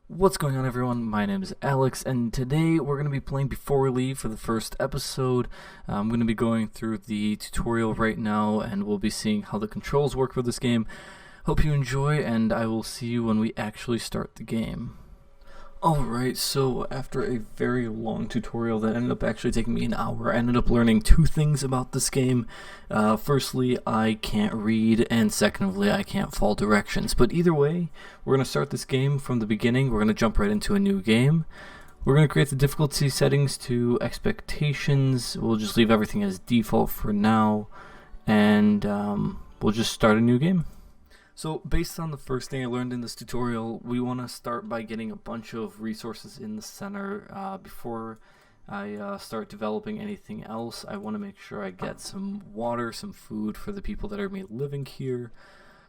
What's going on, everyone? My name is Alex, and today we're going to be playing Before We Leave for the first episode. I'm going to be going through the tutorial right now, and we'll be seeing how the controls work for this game. Hope you enjoy, and I will see you when we actually start the game. Alright, so after a very long tutorial that ended up actually taking me an hour, I ended up learning two things about this game. Firstly, I can't read, and secondly, I can't follow directions. But either way, we're going to start this game from the beginning. We're going to jump right into a new game. We're going to create the difficulty settings to expectations. We'll just leave everything as default for now, and we'll just start a new game. So based on the first thing I learned in this tutorial, we want to start by getting a bunch of resources in the center. Before I start developing anything else, I want to make sure I get some water, some food for the people that are living here.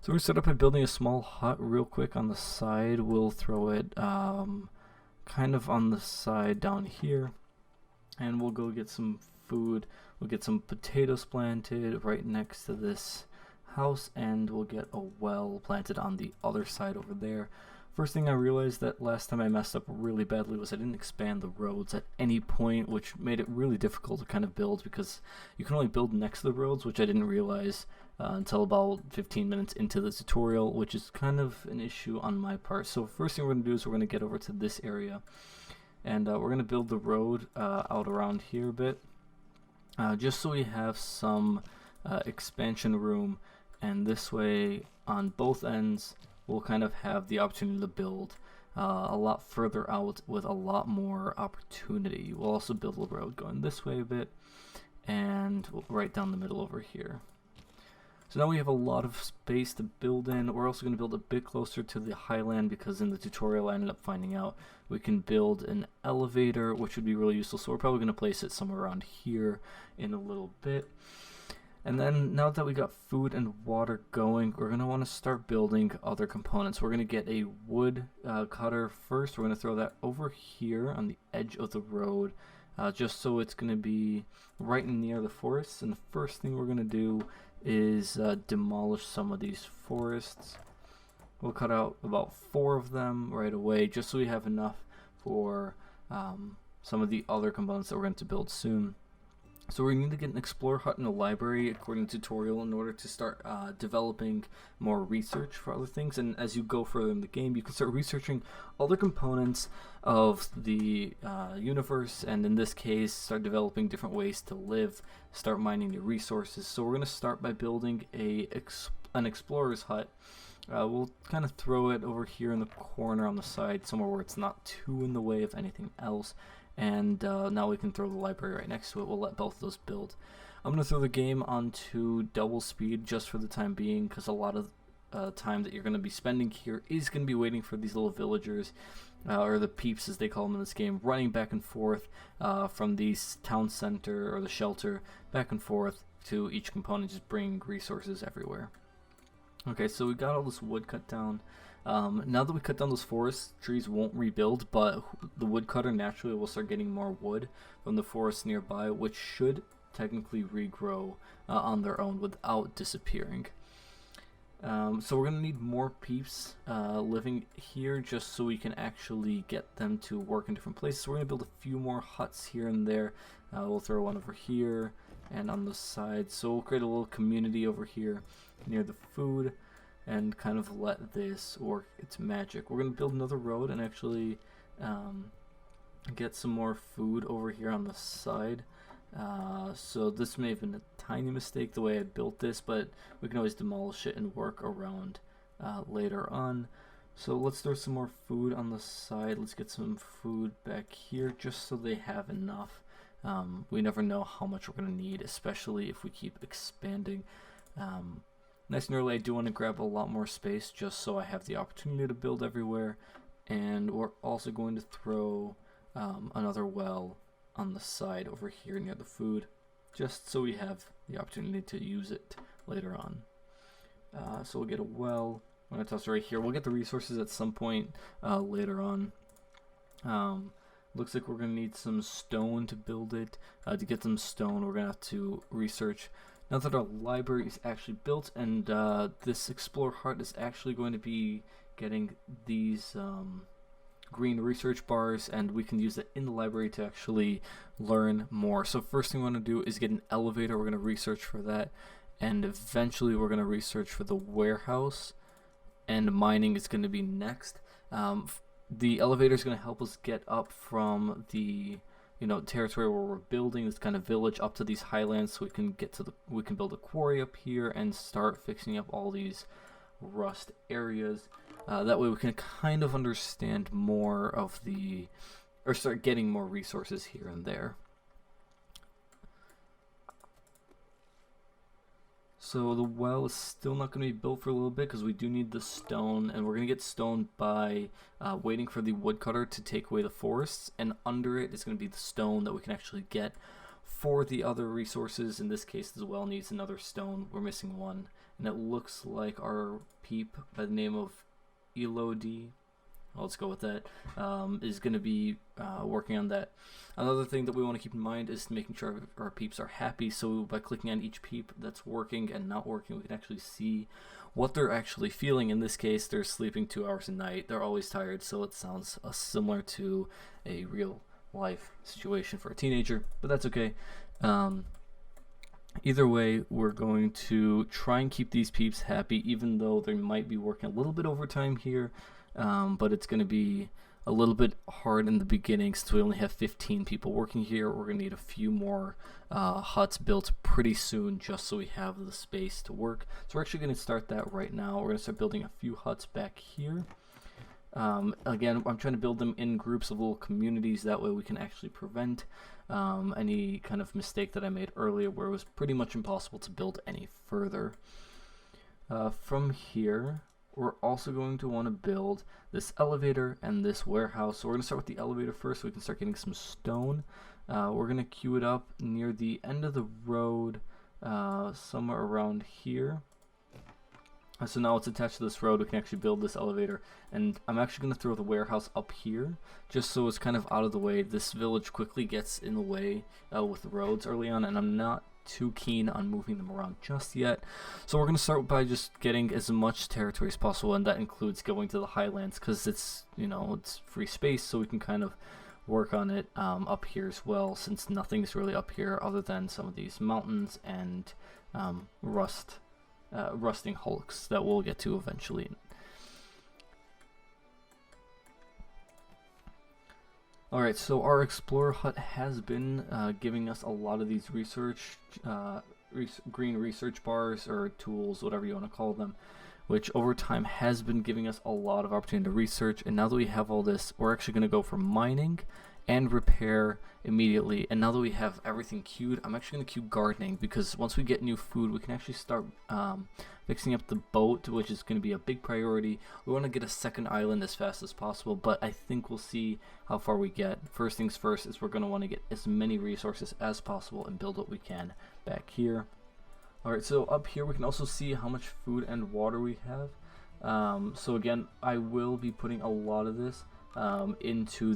So we're going to start up by building a small hut real quick on the side. We'll throw it kind of on the side down here, and we'll go get some food. We'll get some potatoes planted right next to this house, and we'll get a well planted on the other side over there. First thing I realized that last time I messed up really badly was I didn't expand the roads at any point, which made it really difficult to kind of build because you can only build next to the roads, which I didn't realize until about 15 minutes into the tutorial, which is kind of an issue on my part. So first thing we're going to do is we're going to get over to this area, and we're going to build the road out around here a bit, just so we have some expansion room. And this way, on both ends, we'll kind of have the opportunity to build a lot further out with a lot more opportunity. We'll also build a road going this way a bit, and right down the middle over here. So now we have a lot of space to build in. We're also going to build a bit closer to the highland because in the tutorial I ended up finding out we can build an elevator, which would be really useful. So we're probably going to place it somewhere around here in a little bit. And then now that we got food and water going, we're going to want to start building other components. We're going to get a wood cutter first. We're going to throw that over here on the edge of the road, just so it's going to be right near the forests. And the first thing we're going to do is demolish some of these forests. We'll cut out about 4 of them right away, just so we have enough for some of the other components that we're going to build soon. So we need to get an explorer hut in a library according to the tutorial in order to start developing more research for other things. And as you go further in the game, you can start researching other components of the universe, and in this case, start developing different ways to live, start mining new resources. So we're going to start by building an explorer's hut. We'll kind of throw it over here in the corner on the side, somewhere where it's not too in the way of anything else. And now we can throw the library right next to it. We'll let both of those build. I'm going to throw the game onto double speed just for the time being, because a lot of time that you're going to be spending here is going to be waiting for these little villagers, or the peeps as they call them in this game, running back and forth from the town center or the shelter back and forth to each component, just bringing resources everywhere. Okay, so we got all this wood cut down. Now that we cut down those forests, trees won't rebuild, but the woodcutter naturally will start getting more wood from the forests nearby, which should technically regrow on their own without disappearing. So we're going to need more peeps living here just so we can actually get them to work in different places. So we're going to build a few more huts here and there. We'll throw one over here and on the side. So we'll create a little community over here near the food, and kind of let this work its magic. We're going to build another road and actually get some more food over here on the side. So this may have been a tiny mistake the way I built this, but we can always demolish it and work around later on. So let's throw some more food on the side. Let's get some food back here just so they have enough. We never know how much we're going to need, especially if we keep expanding. Nice and early, I do want to grab a lot more space just so I have the opportunity to build everywhere. And we're also going to throw another well on the side over here near the food, just so we have the opportunity to use it later on. So we'll get a well. I'm going to toss it right here. We'll get the resources at some point later on. Looks like we're going to need some stone to build it. To get some stone, we're going to have to research. Now that our library is actually built, and this Explorer Heart is actually going to be getting these green research bars, and we can use it in the library to actually learn more. So first thing we want to do is get an elevator. We're going to research for that, and eventually we're going to research for the warehouse, and mining is going to be next. The elevator is going to help us get up from the territory where we're building this kind of village up to these highlands, so we can build a quarry up here and start fixing up all these rust areas. That way we can kind of understand more of or start getting more resources here and there. So the well is still not going to be built for a little bit because we do need the stone, and we're going to get stone by waiting for the woodcutter to take away the forests, and under it is going to be the stone that we can actually get for the other resources. In this case, the well needs another stone. We're missing one, and it looks like our peep by the name of Elodie, let's go with that, is going to be working on that. Another thing that we want to keep in mind is making sure our peeps are happy. So by clicking on each peep that's working and not working, we can actually see what they're actually feeling. In this case, they're sleeping 2 hours a night. They're always tired, so it sounds similar to a real life situation for a teenager, but that's okay. Either way, we're going to try and keep these peeps happy, even though they might be working a little bit overtime here. But it's going to be a little bit hard in the beginning since we only have 15 people working here. We're going to need a few more huts built pretty soon just so we have the space to work. So we're actually going to start that right now. We're going to start building a few huts back here. Again, I'm trying to build them in groups of little communities. That way we can actually prevent any kind of mistake that I made earlier where it was pretty much impossible to build any further. From here, we're also going to want to build this elevator and this warehouse. So we're going to start with the elevator first so we can start getting some stone. We're going to queue it up near the end of the road, somewhere around here. So now it's attached to this road, we can actually build this elevator. And I'm actually going to throw the warehouse up here, just so it's kind of out of the way. This village quickly gets in the way with the roads early on, and I'm not too keen on moving them around just yet. So we're going to start by just getting as much territory as possible, and that includes going to the highlands, because it's, it's free space, so we can kind of work on it up here as well, since nothing's really up here other than some of these mountains and rusting hulks that we'll get to eventually. Alright, so our Explorer Hut has been giving us a lot of these green research bars, or tools, whatever you want to call them, which over time has been giving us a lot of opportunity to research. And now that we have all this, we're actually going to go for mining and repair immediately. And now that we have everything queued, I'm actually going to queue gardening, because once we get new food, we can actually start fixing up the boat, which is going to be a big priority. We want to get a second island as fast as possible, but I think we'll see how far we get. First things first is we're going to want to get as many resources as possible and build what we can back here. Alright, so up here we can also see how much food and water we have. So again, I will be putting a lot of this into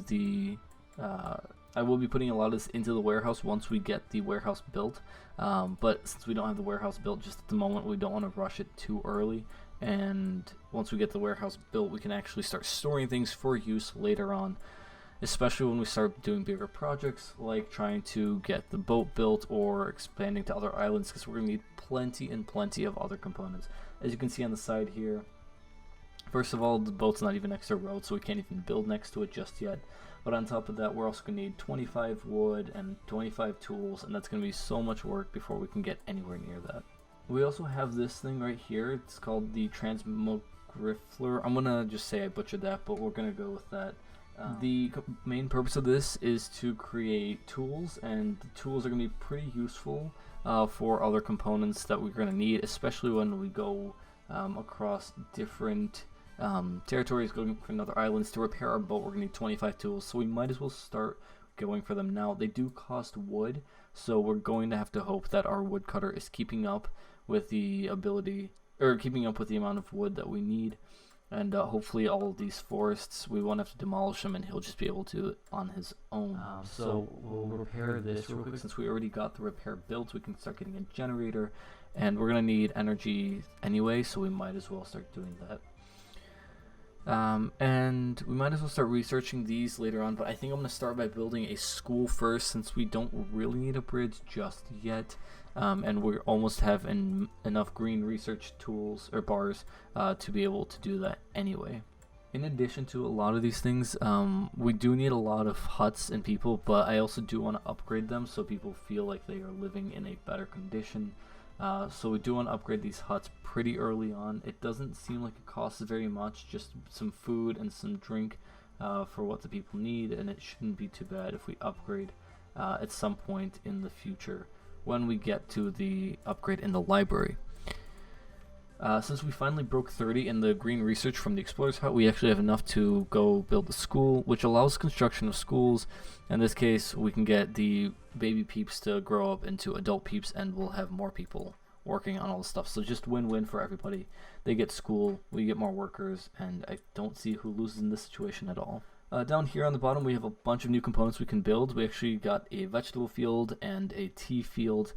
the warehouse once we get the warehouse built. But since we don't have the warehouse built just at the moment, we don't want to rush it too early. And once we get the warehouse built, we can actually start storing things for use later on, especially when we start doing bigger projects like trying to get the boat built or expanding to other islands, because we're going to need plenty and plenty of other components. As you can see on the side here, first of all, the boat's not even next to a road, so we can't even build next to it just yet. But on top of that, we're also going to need 25 wood and 25 tools, and that's going to be so much work before we can get anywhere near that. We also have this thing right here. It's called the Transmogrifler. I'm going to just say I butchered that, but we're going to go with that. The main purpose of this is to create tools, and the tools are going to be pretty useful for other components that we're going to need, especially when we go across different territories, going for another islands. To repair our boat, we're going to need 25 tools, so we might as well start going for them now. They do cost wood, so we're going to have to hope that our woodcutter is keeping up with the amount of wood that we need. And hopefully all of these forests, we won't have to demolish them, and he'll just be able to on his own. So we'll repair this real quick. Since we already got the repair built, we can start getting a generator. And we're going to need energy anyway, so we might as well start doing that. And we might as well start researching these later on, but I think I'm going to start by building a school first, since we don't really need a bridge just yet. And we almost have enough green research tools or bars to be able to do that anyway. In addition to a lot of these things, we do need a lot of huts and people, but I also do want to upgrade them so people feel like they are living in a better condition. So we do want to upgrade these huts pretty early on. It doesn't seem like it costs very much, just some food and some drink for what the people need, and it shouldn't be too bad if we upgrade at some point in the future when we get to the upgrade in the library. Since we finally broke 30 in the green research from the Explorer's Hut, we actually have enough to go build a school, which allows construction of schools. In this case, we can get the baby peeps to grow up into adult peeps, and we'll have more people working on all the stuff. So just win-win for everybody. They get school, we get more workers, and I don't see who loses in this situation at all. Down here on the bottom, we have a bunch of new components we can build. We actually got a vegetable field and a tea field.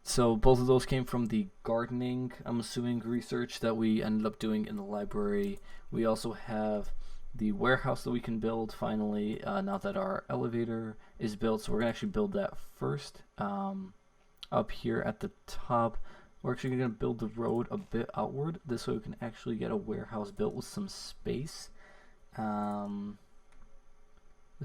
So both of those came from the gardening, I'm assuming, research that we ended up doing in the library. We also have the warehouse that we can build finally, now that our elevator is built. So we're going to actually build that first. Up here at the top, we're actually going to build the road a bit outward. This way we can actually get a warehouse built with some space. This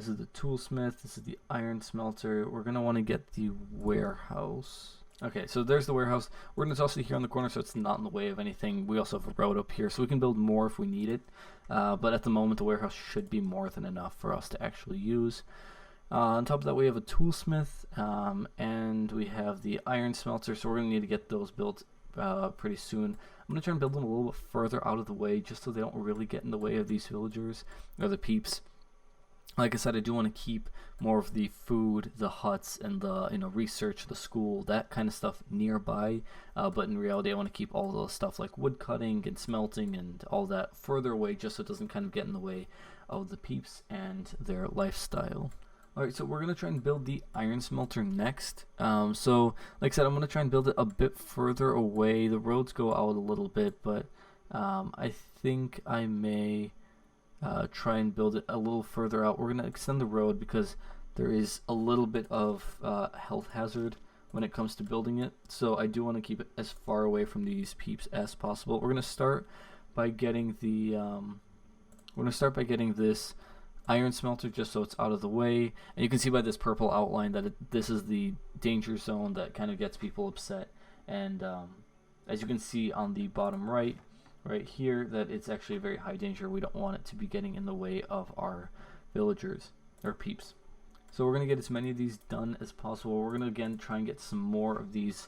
is the toolsmith, this is the iron smelter. We're going to want to get the warehouse. Okay, so there's the warehouse. We're going to toss it here on the corner so it's not in the way of anything. We also have a road up here, so we can build more if we need it. But at the moment, the warehouse should be more than enough for us to actually use. On top of that, we have a toolsmith, and we have the iron smelter, so we're going to need to get those built pretty soon. I'm going to try and build them a little bit further out of the way, just so they don't really get in the way of these villagers, or the peeps. Like I said, I do want to keep more of the food, the huts, and the research, the school, that kind of stuff nearby. But in reality, I want to keep all the stuff like wood cutting and smelting and all that further away, just so it doesn't kind of get in the way of the peeps and their lifestyle. Alright, so we're going to try and build the iron smelter next. So, like I said, I'm going to try and build it a bit further away. The roads go out a little bit, but I think I may try and build it a little further out. We're going to extend the road because there is a little bit of health hazard when it comes to building it. So I do want to keep it as far away from these peeps as possible. We're going to start by getting the this iron smelter just so it's out of the way. And you can see by this purple outline that this is the danger zone that kind of gets people upset. And as you can see on the bottom right here, that it's actually a very high danger. We don't want it to be getting in the way of our villagers or peeps. So we're going to get as many of these done as possible. We're going to again try and get some more of these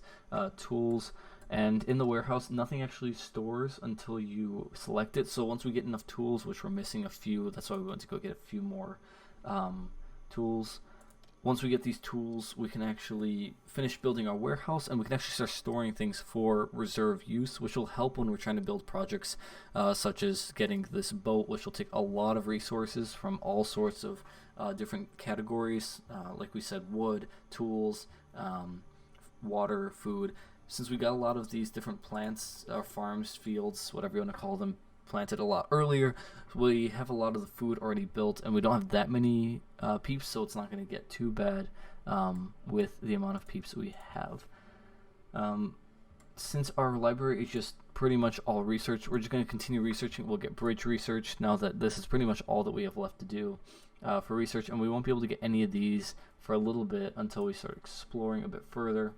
tools. And in the warehouse, nothing actually stores until you select it. So once we get enough tools, which we're missing a few, that's why we went to go get a few more tools. Once we get these tools, we can actually finish building our warehouse, and we can actually start storing things for reserve use, which will help when we're trying to build projects such as getting this boat, which will take a lot of resources from all sorts of different categories, like we said, wood, tools, water, food. Since we got a lot of these different plants, farms, fields, whatever you want to call them, planted a lot earlier, we have a lot of the food already built, and we don't have that many peeps, so it's not going to get too bad with the amount of peeps we have. Since our library is just pretty much all research, we're just going to continue researching. We'll get bridge research now that this is pretty much all that we have left to do for research, and we won't be able to get any of these for a little bit until we start exploring a bit further.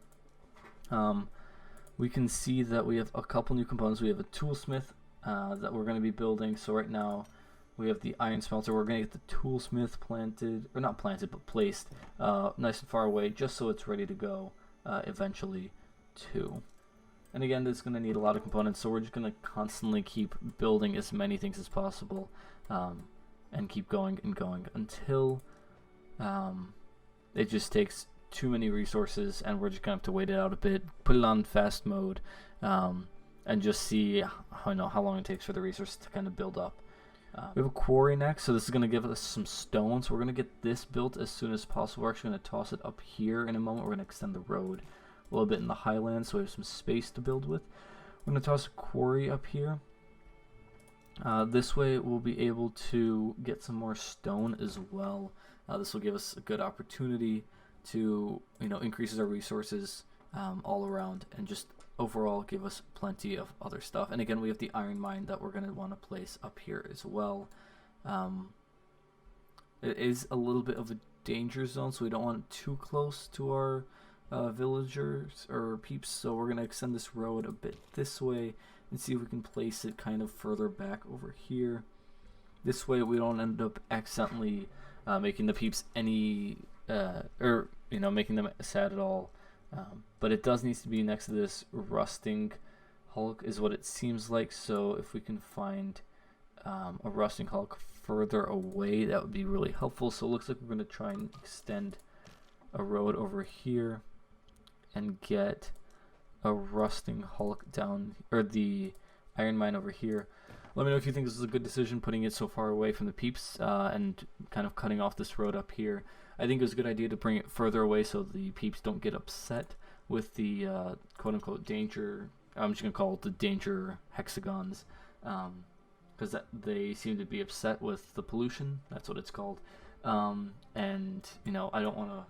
We can see that we have a couple new components. We have a toolsmith that we're going to be building. So right now we have the iron smelter. We're going to get the toolsmith planted, or not planted, but placed nice and far away, just so it's ready to go eventually too. And again, this is going to need a lot of components, so we're just going to constantly keep building as many things as possible and keep going and going until it just takes too many resources, and we're just going to have to wait it out a bit, put it on fast mode, and just see how long it takes for the resources to kind of build up. We have a quarry next, so this is going to give us some stone, so we're going to get this built as soon as possible. We're actually going to toss it up here in a moment. We're going to extend the road a little bit in the highlands so we have some space to build with. We're going to toss a quarry up here, This way we'll be able to get some more stone as well. This will give us a good opportunity to, increases our resources all around, and just overall give us plenty of other stuff. And again, we have the iron mine that we're going to want to place up here as well. It is a little bit of a danger zone, so we don't want it too close to our villagers or peeps, so we're going to extend this road a bit this way and see if we can place it kind of further back over here. This way we don't end up accidentally making the peeps any making them sad at all. But it does need to be next to this rusting hulk is what it seems like. So if we can find a rusting hulk further away, that would be really helpful. So it looks like we're going to try and extend a road over here and get a rusting hulk down, or the iron mine over here. Let me know if you think this is a good decision, putting it so far away from the peeps and kind of cutting off this road up here. I think it was a good idea to bring it further away so the peeps don't get upset with the quote-unquote danger. I'm just going to call it the danger hexagons, because they seem to be upset with the pollution. That's what it's called. And, I don't want to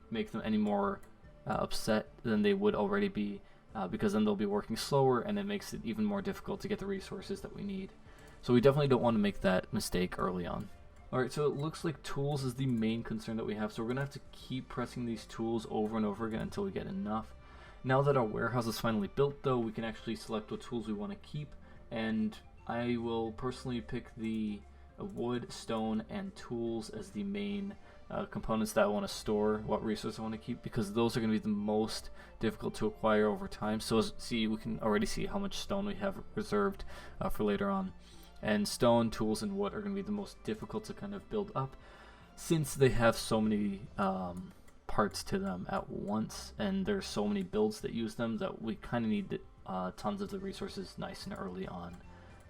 make them any more upset than they would already be, because then they'll be working slower, and it makes it even more difficult to get the resources that we need. So we definitely don't want to make that mistake early on. Alright, so it looks like tools is the main concern that we have, so we're going to have to keep pressing these tools over and over again until we get enough. Now that our warehouse is finally built, though, we can actually select what tools we want to keep, and I will personally pick the wood, stone, and tools as the main components that I want to store, what resource I want to keep, because those are going to be the most difficult to acquire over time. So we can already see how much stone we have reserved for later on. And stone, tools, and wood are going to be the most difficult to kind of build up, since they have so many parts to them at once, and there's so many builds that use them that we kind of need tons of the resources nice and early on.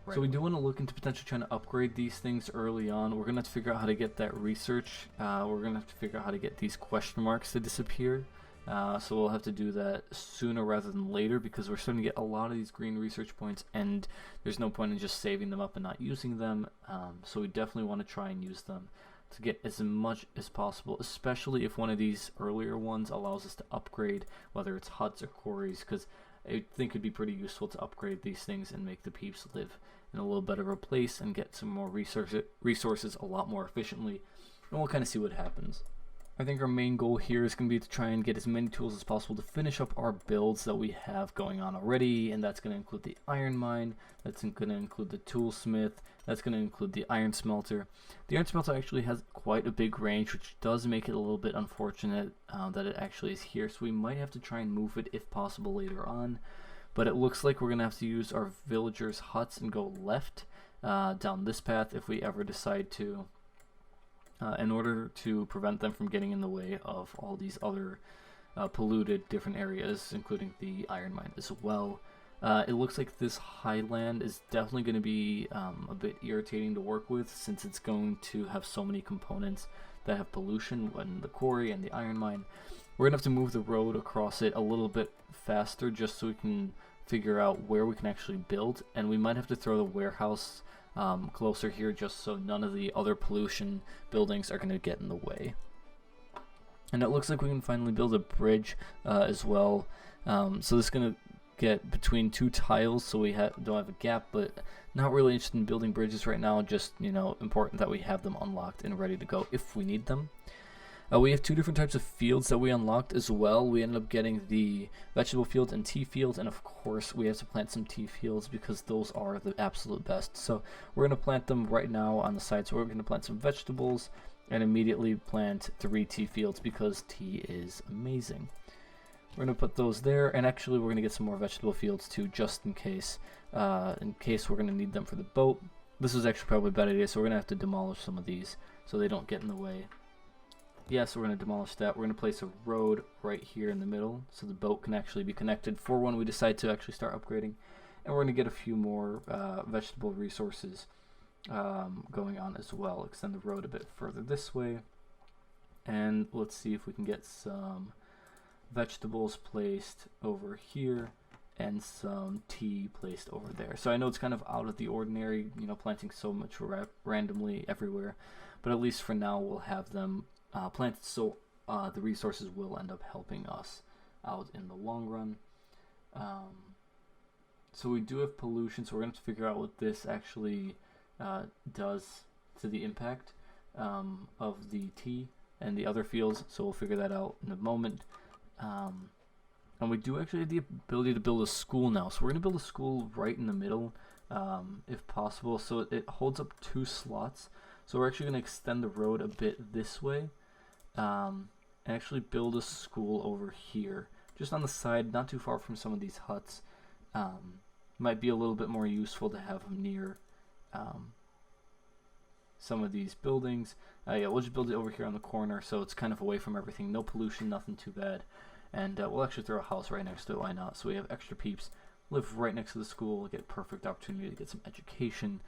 Right. So we do want to look into potentially trying to upgrade these things early on. We're going to have to figure out how to get that research. We're going to have to figure out how to get these question marks to disappear. So we'll have to do that sooner rather than later, because we're starting to get a lot of these green research points, and there's no point in just saving them up and not using them. So we definitely want to try and use them to get as much as possible, especially if one of these earlier ones allows us to upgrade, whether it's huts or quarries, because I think it'd be pretty useful to upgrade these things and make the peeps live in a little better of a place and get some more resources a lot more efficiently, and we'll kind of see what happens. I think our main goal here is going to be to try and get as many tools as possible to finish up our builds that we have going on already, and that's going to include the iron mine, that's going to include the toolsmith, that's going to include the iron smelter. The iron smelter actually has quite a big range, which does make it a little bit unfortunate that it actually is here, so we might have to try and move it if possible later on. But it looks like we're going to have to use our villagers' huts and go left down this path if we ever decide to, in order to prevent them from getting in the way of all these other polluted different areas, including the iron mine as well. It looks like this highland is definitely going to be a bit irritating to work with, since it's going to have so many components that have pollution, when the quarry and the iron mine. We're going to have to move the road across it a little bit faster just so we can figure out where we can actually build, and we might have to throw the warehouse closer here just so none of the other pollution buildings are going to get in the way. And it looks like we can finally build a bridge as well. So this is going to get between two tiles, so we don't have a gap, but not really interested in building bridges right now. Just, important that we have them unlocked and ready to go if we need them. We have two different types of fields that we unlocked as well. We ended up getting the vegetable fields and tea fields, and of course we have to plant some tea fields because those are the absolute best. So we're going to plant them right now on the side. So we're going to plant some vegetables and immediately plant 3 tea fields because tea is amazing. We're going to put those there, and actually we're going to get some more vegetable fields too, just in case we're going to need them for the boat. This is actually probably a bad idea, so we're going to have to demolish some of these so they don't get in the way. Yeah, so we're going to demolish that. We're going to place a road right here in the middle so the boat can actually be connected for when we decide to actually start upgrading. And we're going to get a few more vegetable resources going on as well. Extend the road a bit further this way. And let's see if we can get some vegetables placed over here and some tea placed over there. So I know it's kind of out of the ordinary, planting so much randomly everywhere, but at least for now we'll have them planted so the resources will end up helping us out in the long run. So we do have pollution, so we're going to have to figure out what this actually does to the impact of the tea and the other fields, so we'll figure that out in a moment. And we do actually have the ability to build a school now, so we're going to build a school right in the middle, if possible, so it holds up 2 slots. So we're actually going to extend the road a bit this way, and actually build a school over here, just on the side, not too far from some of these huts. Might be a little bit more useful to have them near some of these buildings. Yeah, we'll just build it over here on the corner, so it's kind of away from everything. No pollution, nothing too bad. And we'll actually throw a house right next to it. Why not? So we have extra peeps live right next to the school, get perfect opportunity to get some education,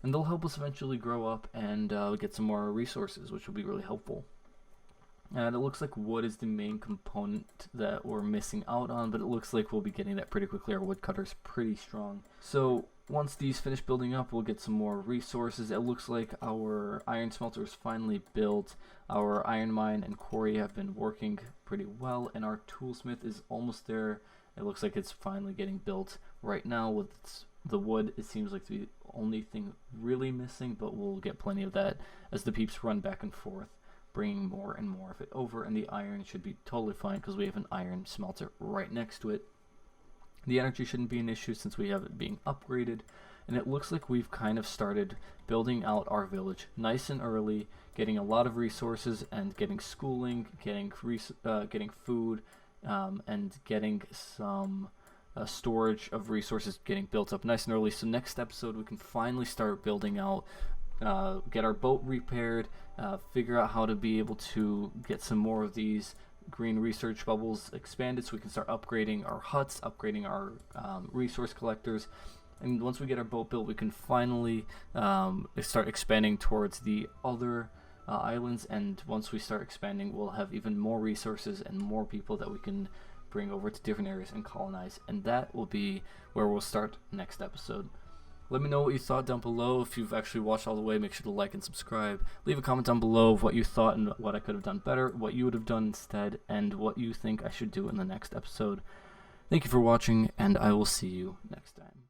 and they'll help us eventually grow up and get some more resources, which will be really helpful. And it looks like wood is the main component that we're missing out on, but it looks like we'll be getting that pretty quickly. Our woodcutter's pretty strong. So once these finish building up, we'll get some more resources. It looks like our iron smelter is finally built. Our iron mine and quarry have been working pretty well, and our toolsmith is almost there. It looks like it's finally getting built right now. With the wood, it seems like the only thing really missing, but we'll get plenty of that as the peeps run back and forth, bringing more and more of it over, and the iron should be totally fine because we have an iron smelter right next to it. The energy shouldn't be an issue since we have it being upgraded, and it looks like we've kind of started building out our village nice and early, getting a lot of resources and getting schooling, getting food, and getting some storage of resources getting built up nice and early. So next episode we can finally start building out, get our boat repaired, figure out how to be able to get some more of these green research bubbles expanded so we can start upgrading our huts, upgrading our resource collectors. And once we get our boat built, we can finally start expanding towards the other islands, and once we start expanding, we'll have even more resources and more people that we can bring over to different areas and colonize, and that will be where we'll start next episode. Let me know what you thought down below. If you've actually watched all the way, make sure to like and subscribe. Leave a comment down below of what you thought and what I could have done better, what you would have done instead, and what you think I should do in the next episode. Thank you for watching, and I will see you next time.